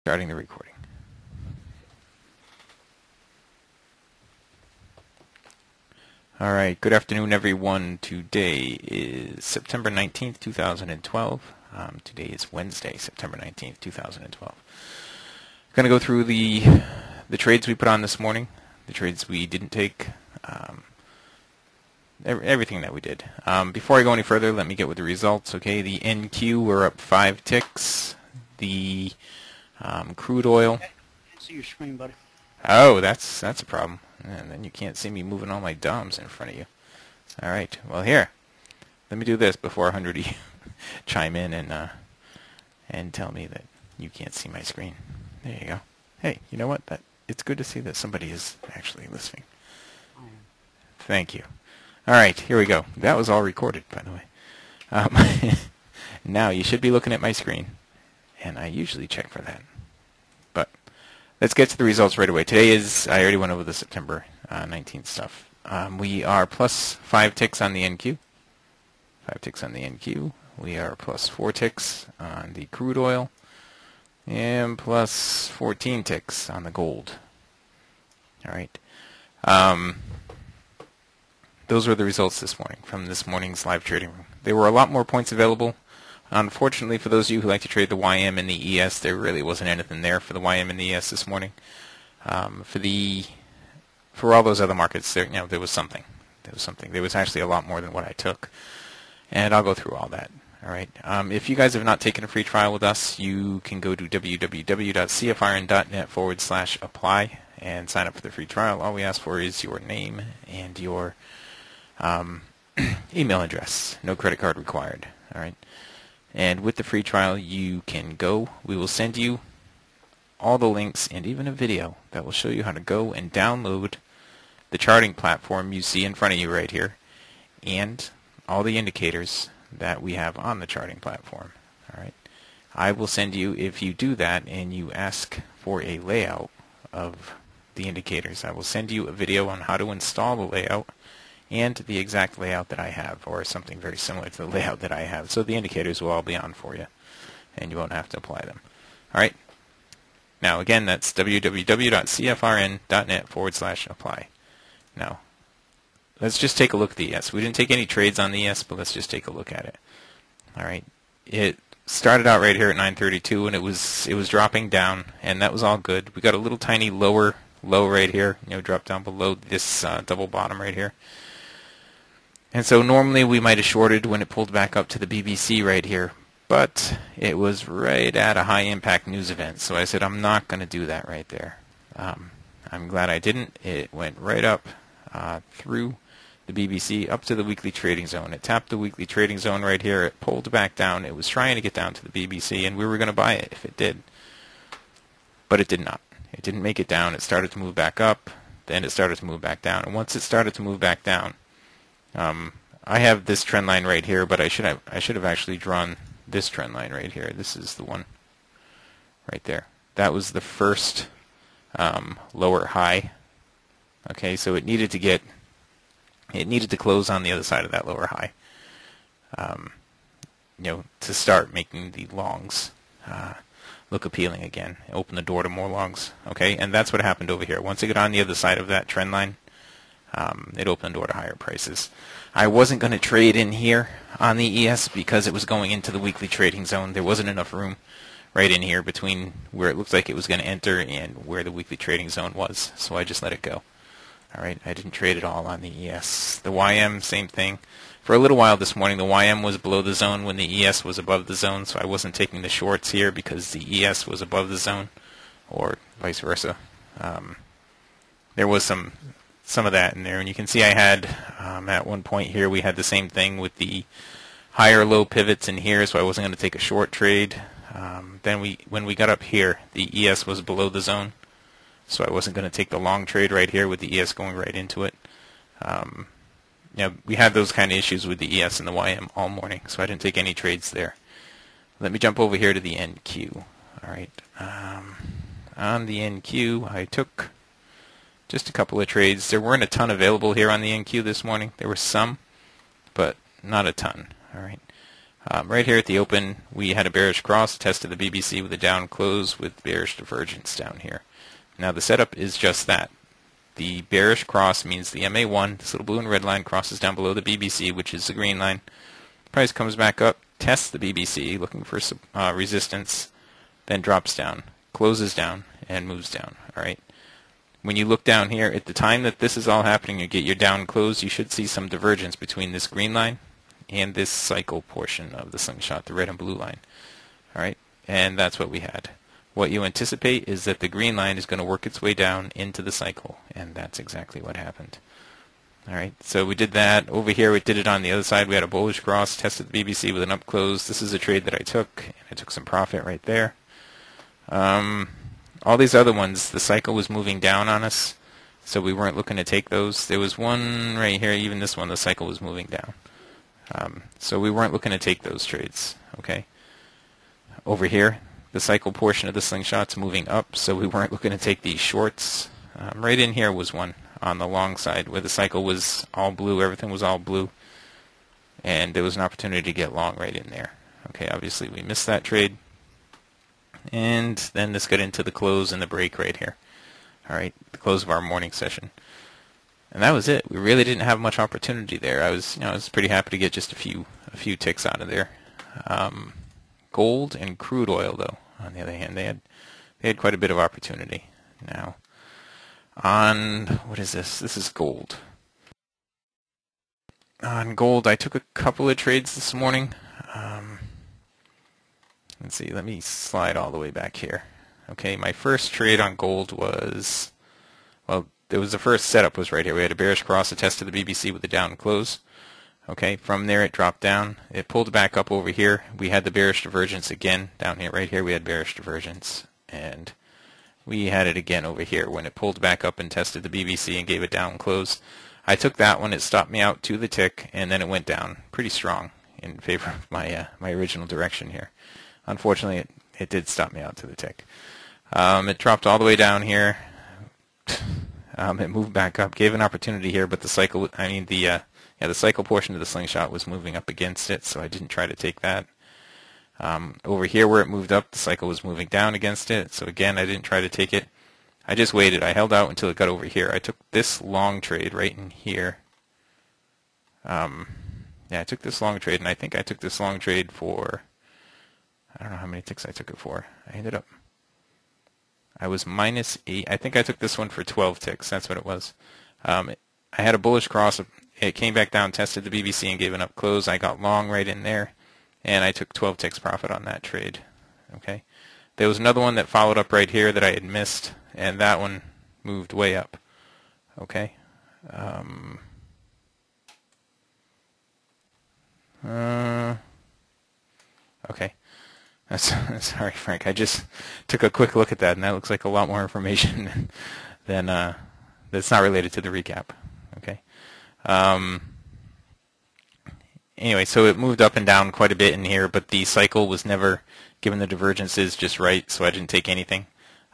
Starting the recording. Alright, good afternoon everyone. Today is September 19th, 2012. Today is Wednesday, September 19th, 2012. I'm going to go through the trades we put on this morning, the trades we didn't take, everything that we did. Before I go any further, let me get with the results. Okay, the NQ, we're up 5 ticks. The crude oil. I see your screen, buddy. Oh, that's a problem. And then you can't see me moving all my DOMs in front of you. All right. Well, here. Let me do this before 100 of you chime in and tell me that you can't see my screen. There you go. Hey, you know what? It's good to see that somebody is actually listening. Thank you. All right, here we go. That was all recorded, by the way. Now you should be looking at my screen, and I usually check for that. But let's get to the results right away. Today is, I already went over the September 19th stuff. We are plus 5 ticks on the NQ. 5 ticks on the NQ. We are plus 4 ticks on the crude oil. And plus 14 ticks on the gold. Alright. Those were the results this morning from this morning's live trading room. There were a lot more points available. Unfortunately, for those of you who like to trade the YM and the ES, there really wasn't anything there for the YM and the ES this morning. For all those other markets, there was something. There was actually a lot more than what I took, and I'll go through all that. All right. If you guys have not taken a free trial with us, you can go to www.cfrn.net/apply and sign up for the free trial. All we ask for is your name and your email address. No credit card required. All right. And with the free trial, you can go. We will send you all the links and even a video that will show you how to go and download the charting platform you see in front of you right here and all the indicators that we have on the charting platform. All right. I will send you, if you do that and you ask for a layout of the indicators, I will send you a video on how to install the layout and the exact layout that I have, or something very similar to the layout that I have. So the indicators will all be on for you, and you won't have to apply them. All right. Now, again, that's www.cfrn.net/apply. Now, let's just take a look at the ES. We didn't take any trades on the ES, but let's just take a look at it. All right. It started out right here at 932, and it was dropping down, and that was all good. We got a little tiny low right here, drop down below this double bottom right here. And so normally we might have shorted when it pulled back up to the BBC right here, but it was right at a high impact news event, so I said I'm not going to do that right there. I'm glad I didn't. It went right up through the BBC up to the weekly trading zone. It tapped the weekly trading zone right here. It pulled back down. It was trying to get down to the BBC, and we were going to buy it if it did, but it did not. It didn't make it down. It started to move back up. Then it started to move back down. And once it started to move back down, I have this trend line right here, but I should have actually drawn this trend line right here. This is the one right there. That was the first lower high. Okay, so it needed to close on the other side of that lower high. To start making the longs look appealing again, open the door to more longs. Okay, and that's what happened over here. Once it got on the other side of that trend line, it opened the door to higher prices. I wasn't going to trade in here on the ES because it was going into the weekly trading zone. There wasn't enough room right in here between where it looked like it was going to enter and where the weekly trading zone was, so I just let it go. All right, I didn't trade at all on the ES. The YM, same thing. For a little while this morning, the YM was below the zone when the ES was above the zone, so I wasn't taking the shorts here because the ES was above the zone, or vice versa. There was some of that in there, and you can see I had at one point here we had the same thing with the higher low pivots in here, so I wasn't going to take a short trade. Then when we got up here, the ES was below the zone, so I wasn't going to take the long trade right here with the ES going right into it. We had those kind of issues with the ES and the YM all morning, so I didn't take any trades there. Let me jump over here to the NQ. All right. On the NQ, I took just a couple of trades. There weren't a ton available here on the NQ this morning. There were some, but not a ton. All right. Right here at the open, we had a bearish cross, tested the BBC with a down close with bearish divergence down here. Now the setup is just that. The bearish cross means the MA1, this little blue and red line, crosses down below the BBC, which is the green line. Price comes back up, tests the BBC, looking for resistance, then drops down, closes down, and moves down. All right. When you look down here, at the time that this is all happening, you get your down close, you should see some divergence between this green line and this cycle portion of the slingshot, the red and blue line. All right. And that's what we had. What you anticipate is that the green line is going to work its way down into the cycle, and that's exactly what happened. All right, so we did that. Over here, we did it on the other side. We had a bullish cross, tested the BBC with an up close. This is a trade that I took, and I took some profit right there. All these other ones, the cycle was moving down on us, so we weren't looking to take those. There was one right here, even this one, the cycle was moving down. So we weren't looking to take those trades, okay? Over here, the cycle portion of the slingshot's moving up, so we weren't looking to take these shorts. Right in here was one on the long side where the cycle was all blue, everything was all blue, and there was an opportunity to get long right in there. Okay, obviously we missed that trade, and then this got into the close and the break right here. All right, the close of our morning session, and that was it. We really didn't have much opportunity there. I was pretty happy to get just a few ticks out of there. Gold and crude oil, though, on the other hand, they had quite a bit of opportunity. Now, on what is this? This is gold. On gold, I took a couple of trades this morning. Let's see. Let me slide all the way back here. Okay, my first trade on gold was, well, it was the first setup was right here. We had a bearish cross, a test to the BBC with a down close. Okay, from there it dropped down. It pulled back up over here. We had the bearish divergence again down here. Right here we had bearish divergence. And we had it again over here when it pulled back up and tested the BBC and gave a down close. I took that one. It stopped me out to the tick, and then it went down pretty strong in favor of my original direction here. Unfortunately, it did stop me out to the tick. It dropped all the way down here. It moved back up, gave an opportunity here, but the cycle, the cycle portion of the slingshot was moving up against it, so I didn't try to take that. Over here where it moved up, the cycle was moving down against it, so again, I didn't try to take it. I just waited. I held out until it got over here. I took this long trade right in here. I took this long trade, and I think I took this long trade for, I don't know how many ticks I took it for. I was -8. I think I took this one for 12 ticks. That's what it was. I had a bullish cross. It came back down, tested the BBC, and gave an up close. I got long right in there, and I took 12 ticks profit on that trade. Okay. There was another one that followed up right here that I had missed, and that one moved way up. Okay. Okay. Sorry, Frank. I just took a quick look at that, and that looks like a lot more information than that's not related to the recap. Okay. Anyway, so it moved up and down quite a bit in here, but the cycle was never given the divergences just right, so I didn't take anything.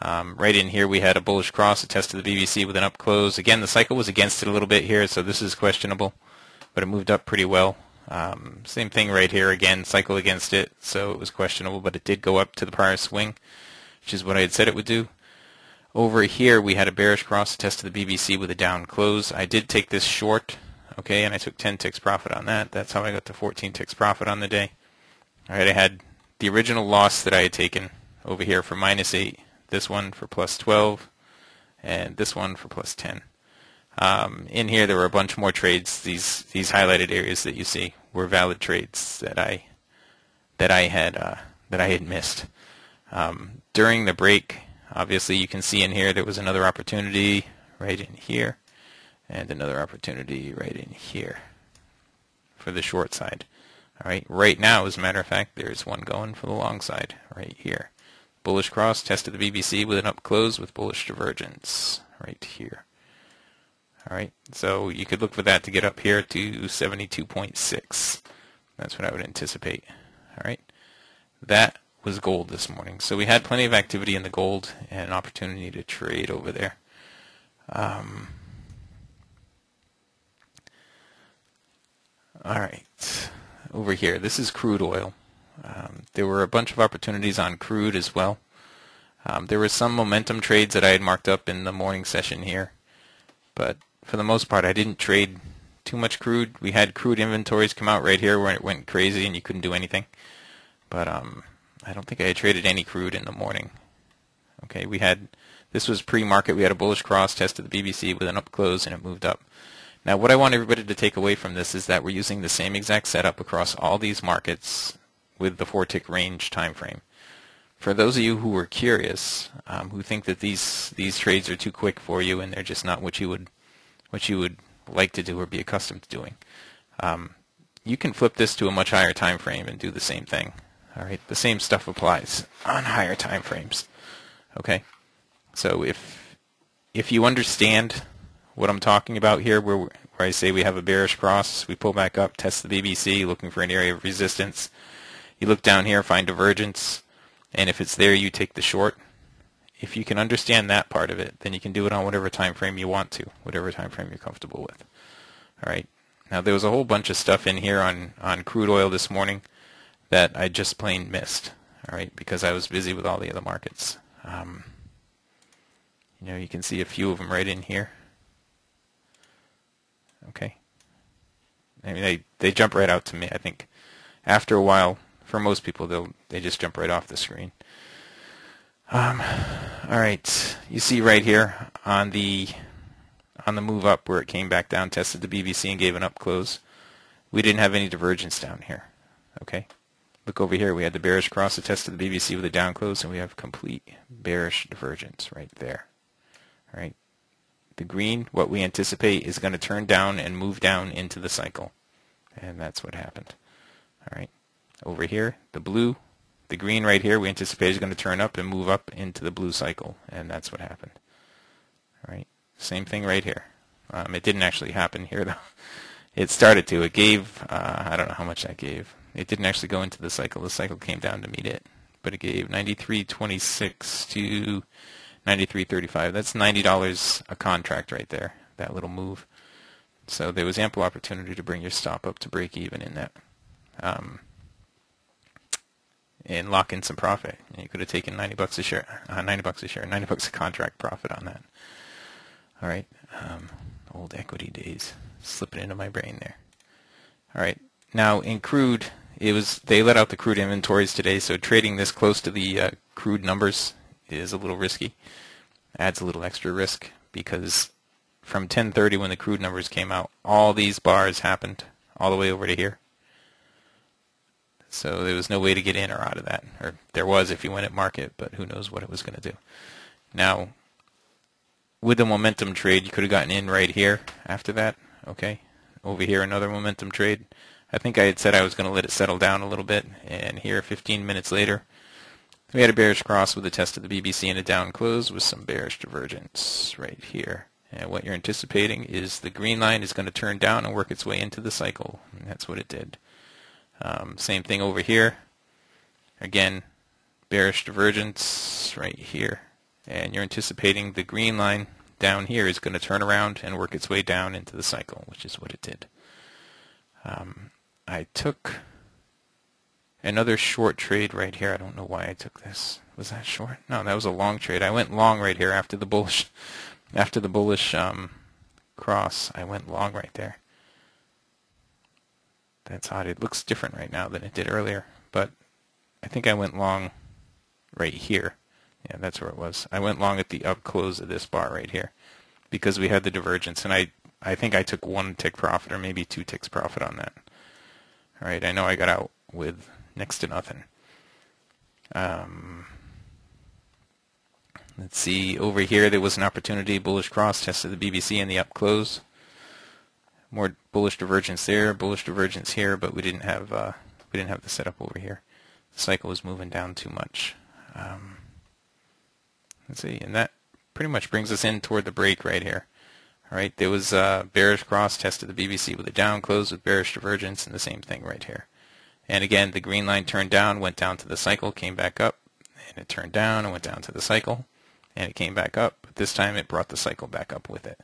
Right in here we had a bullish cross, a test to the BBC with an up close. Again, the cycle was against it a little bit here, so this is questionable, but it moved up pretty well. Same thing right here, again, cycle against it, so it was questionable, but it did go up to the prior swing, which is what I had said it would do. Over here we had a bearish cross, a test to the BBC with a down close. I did take this short, okay, and I took 10 ticks profit on that. That's how I got to 14 ticks profit on the day. All right, I had the original loss that I had taken over here for -8, this one for +12, and this one for +10. In here there were a bunch more trades. These highlighted areas that you see were valid trades that I had missed. During the break, obviously you can see in here there was another opportunity right in here, and another opportunity right in here for the short side. All right, right now, as a matter of fact, there's one going for the long side right here. Bullish cross, tested the BBC with an up close with bullish divergence right here. All right, so you could look for that to get up here to 72.6. That's what I would anticipate. All right, that was gold this morning. So we had plenty of activity in the gold and an opportunity to trade over there. All right, over here. This is crude oil. There were a bunch of opportunities on crude as well. There were some momentum trades that I had marked up in the morning session here, but for the most part I didn't trade too much crude. We had crude inventories come out right here where it went crazy and you couldn't do anything. But I don't think I had traded any crude in the morning. Okay, this was pre-market. We had a bullish cross, tested the BBC with an up close, and it moved up. Now what I want everybody to take away from this is that we're using the same exact setup across all these markets with the 4-tick range time frame. For those of you who are curious, who think that these trades are too quick for you and they're just not what you would like to do or be accustomed to doing, you can flip this to a much higher time frame and do the same thing. All right, the same stuff applies on higher time frames. Okay, so if you understand what I'm talking about here, where I say we have a bearish cross, we pull back up, test the BBC, looking for an area of resistance. You look down here, find divergence, and if it's there, you take the short. If you can understand that part of it, then you can do it on whatever time frame you want to, whatever time frame you're comfortable with. All right. Now there was a whole bunch of stuff in here on crude oil this morning that I just plain missed. All right, because I was busy with all the other markets. You can see a few of them right in here. Okay. I mean, they jump right out to me. I think after a while, for most people, they just jump right off the screen. All right, you see right here on the move up where it came back down, tested the BBC and gave an up close. We didn't have any divergence down here. Okay, look over here. We had the bearish cross that tested the BBC with a down close, and we have complete bearish divergence right there. All right, the green, what we anticipate, is going to turn down and move down into the cycle, and that's what happened. All right, over here, the blue. The green right here we anticipate is going to turn up and move up into the blue cycle, and that's what happened. All right, same thing right here. It didn't actually happen here, though. It started to. It gave, I don't know how much that gave. It didn't actually go into the cycle. The cycle came down to meet it, but it gave 93.26 to 93.35. That's $90 a contract right there, that little move. So there was ample opportunity to bring your stop up to break even in that. And lock in some profit. And you could have taken $90 a share, $90 a contract profit on that. All right, old equity days slipping into my brain there. All right, now in crude, they let out the crude inventories today, so trading this close to the crude numbers is a little risky. Adds a little extra risk because from 10:30 when the crude numbers came out, all these bars happened all the way over to here. So there was no way to get in or out of that. Or there was if you went at market, but who knows what it was going to do. Now, with the momentum trade, you could have gotten in right here after that. Okay, over here another momentum trade. I think I had said I was going to let it settle down a little bit, and here 15 minutes later, we had a bearish cross with a test of the BBC and a down close with some bearish divergence right here. And what you're anticipating is the green line is going to turn down and work its way into the cycle, and that's what it did. Same thing over here. Again, bearish divergence right here. And you're anticipating the green line down here is going to turn around and work its way down into the cycle, which is what it did. I took another short trade right here. I don't know why I took this. Was that short? No, that was a long trade. I went long right here after the bullish cross. I went long right there. That's odd. It looks different right now than it did earlier, but I think I went long right here. Yeah, that's where it was. I went long at the up close of this bar right here because we had the divergence, and I think I took 1 tick profit or maybe 2 ticks profit on that. All right, I know I got out with next to nothing. Let's see, over here there was an opportunity, bullish cross, tested the BBC in the up close. More bullish divergence there, bullish divergence here, but we didn't have the setup over here. The cycle was moving down too much. Let's see, and that pretty much brings us in toward the break right here. All right, there was a bearish cross, tested the BBC with a down close with bearish divergence, and the same thing right here. And again, the green line turned down, went down to the cycle, came back up, and it turned down and went down to the cycle, and it came back up. But this time it brought the cycle back up with it.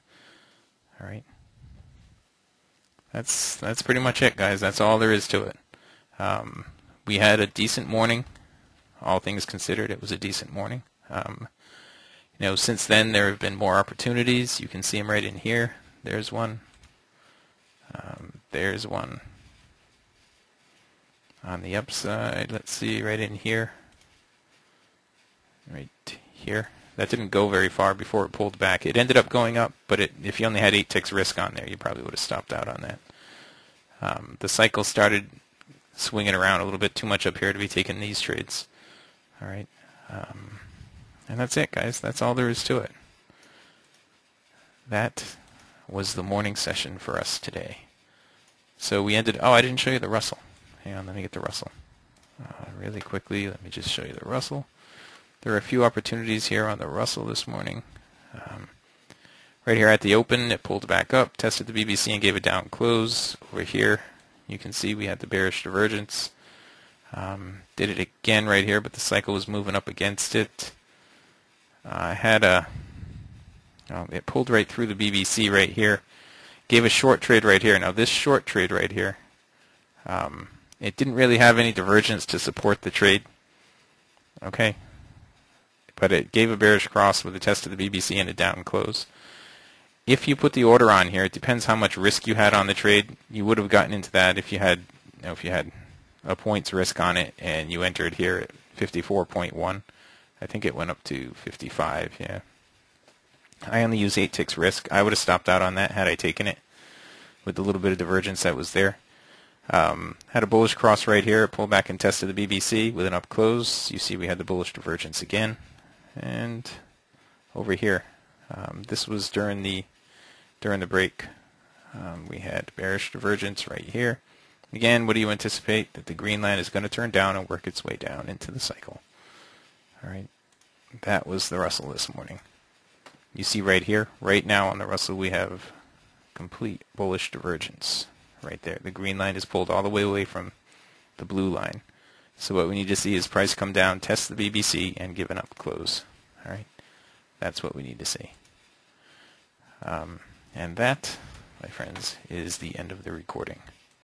All right. That's pretty much it, guys. That's all there is to it. We had a decent morning. All things considered, it was a decent morning. Since then there have been more opportunities. You can see them right in here. There's one. There's one. On the upside, let's see, right in here. Right here. That didn't go very far before it pulled back. It ended up going up, but if you only had 8 ticks risk on there, you probably would have stopped out on that. The cycle started swinging around a little bit too much up here to be taking these trades. All right. And that's it, guys. That's all there is to it. That was the morning session for us today. So we ended... Oh, I didn't show you the Russell. Hang on, let me get the Russell. Really quickly, let me just show you the Russell. There are a few opportunities here on the Russell this morning. Right here at the open, it pulled back up, tested the BBC and gave a down close. Over here, you can see we had the bearish divergence. Did it again right here, but the cycle was moving up against it. It pulled right through the BBC right here. Gave a short trade right here. Now this short trade right here, it didn't really have any divergence to support the trade. Okay. But it gave a bearish cross with a test of the BBC and a down close. If you put the order on here, it depends how much risk you had on the trade. You would have gotten into that if you had a points risk on it and you entered here at 54.1. I think it went up to 55, yeah. I only use 8 ticks risk. I would have stopped out on that had I taken it with the little bit of divergence that was there. Had a bullish cross right here. It pulled back and tested the BBC with an up close. You see we had the bullish divergence again. And over here, this was during the break. We had bearish divergence right here. Again, what do you anticipate? That the green line is going to turn down and work its way down into the cycle. All right, that was the Russell this morning. You see right here, right now on the Russell, we have complete bullish divergence right there. The green line is pulled all the way away from the blue line. So what we need to see is price come down, test the BBC, and give an up close. All right, that's what we need to see. And that, my friends, is the end of the recording.